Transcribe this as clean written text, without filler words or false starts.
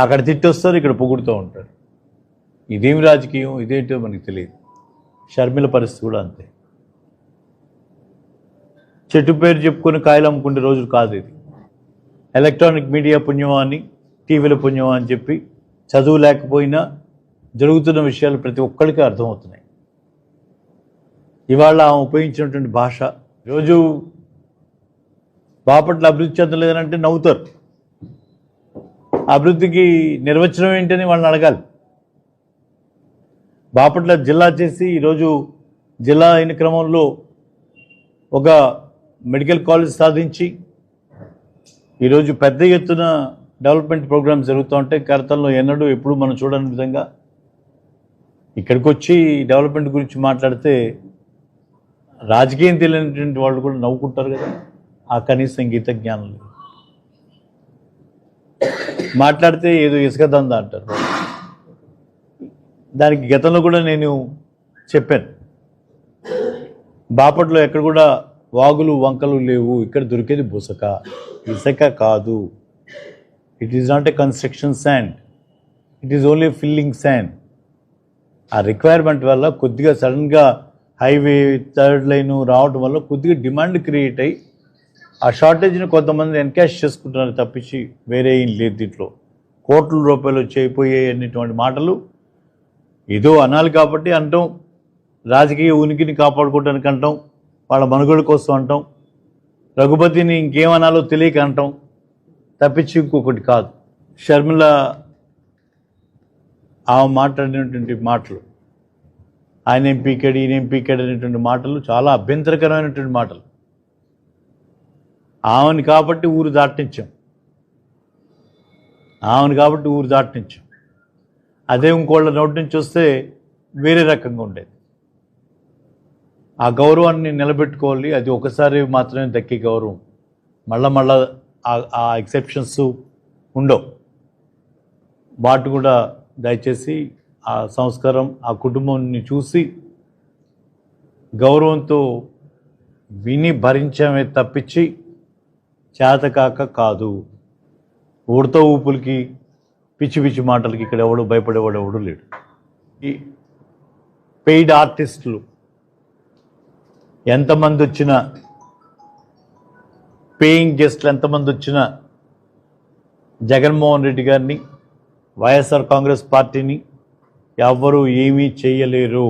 అక్కడ తిట్టొస్తారు, ఇక్కడ పొగుడుతూ ఉంటారు. ఇదేమి రాజకీయం, ఇదేంటో మనకి తెలియదు. షర్మిల పరిస్థితి కూడా అంతే. చెట్టు పేరు చెప్పుకొని కాయలు అమ్ముకునే రోజులు కాదు ఇది. ఎలక్ట్రానిక్ మీడియా పుణ్యమా అని, టీవీల పుణ్యమా అని చెప్పి చదువు లేకపోయినా జరుగుతున్న విషయాలు ప్రతి ఒక్కరికి అర్థమవుతున్నాయి. ఇవాళ ఆమె ఉపయోగించినటువంటి భాష, ఈరోజు బాపట్ల అభివృద్ధి చెందలేదనంటే నవ్వుతారు. అభివృద్ధికి నిర్వచనం ఏంటని వాళ్ళని అడగాలి. బాపట్ల జిల్లా చేసి ఈరోజు జిల్లా అయిన క్రమంలో ఒక మెడికల్ కాలేజ్ సాధించి ఈరోజు పెద్ద ఎత్తున డెవలప్మెంట్ ప్రోగ్రామ్స్ జరుగుతూ ఉంటాయి. గతంలో ఎన్నడూ ఎప్పుడు మనం చూడని విధంగా ఇక్కడికి వచ్చి డెవలప్మెంట్ గురించి మాట్లాడితే రాజకీయం తెలియనటువంటి వాళ్ళు కూడా నవ్వుకుంటారు కదా. ఆ కనీసం గీత జ్ఞానం లేదు. మాట్లాడితే ఏదో ఇసుక దంద అంటారు. దానికి గతంలో కూడా నేను చెప్పాను, బాపట్లో ఎక్కడ కూడా వాగులు వంకలు లేవు, ఇక్కడ దొరికేది బుసక, ఇసుక కాదు. It is not a construction sand, it is only filling sand. ఆ రిక్వైర్మెంట్ వల్ల కొద్దిగా సడన్గా హైవే థర్డ్ లైన్ రావడం వల్ల కొద్దిగా డిమాండ్ క్రియేట్ అయ్యి ఆ షార్టేజ్ని కొంతమంది ఎన్కాష్ చేసుకుంటున్నారు తప్పించి వేరే ఏం లేదు. దీంట్లో కోట్ల రూపాయలు చేయిపోయే అనేటువంటి మాటలు ఏదో అనాలి కాబట్టి అంటాం, రాజకీయ ఉనికిని కాపాడుకోవడానికి అంటాం, వాళ్ళ మనుగడ కోసం అంటాం, రఘుపతిని ఇంకేమనాలో తెలియక అంటాం తప్పించి ఇంకొకటి కాదు. షర్మిల ఆమె మాట్లాడినటువంటి మాటలు, ఆయన ఏం పీకాడు, ఈయన ఏం పీకాడు అనేటువంటి మాటలు చాలా అభ్యంతరకరమైనటువంటి మాటలు. ఆమెను కాబట్టి ఊరు దాటించాం, అదే ఇంకోళ్ళ నోటి నుంచి వస్తే వేరే రకంగా ఉండేది. ఆ గౌరవాన్ని నిలబెట్టుకోవాలి. అది ఒకసారి మాత్రమే దక్కే గౌరవం, మళ్ళా ఆ ఎక్సెప్షన్స్ ఉండవు. వాటి కూడా దయచేసి ఆ సంస్కారం, ఆ కుటుంబాన్ని చూసి గౌరవంతో విని భరించమే తప్పించి చేతకాక కాదు. ఊడతో ఊపులకి, పిచ్చి పిచ్చి మాటలకి ఇక్కడ ఎవడు భయపడేవాడు ఎవడు లేడు. ఈ పెయిడ్ ఆర్టిస్టులు ఎంతమంది వచ్చినా, పేయింగ్ గెస్ట్లు ఎంతమంది వచ్చినా జగన్మోహన్ రెడ్డి గారిని, వైఎస్ఆర్ కాంగ్రెస్ పార్టీని ఎవ్వరూ ఏమీ చేయలేరు.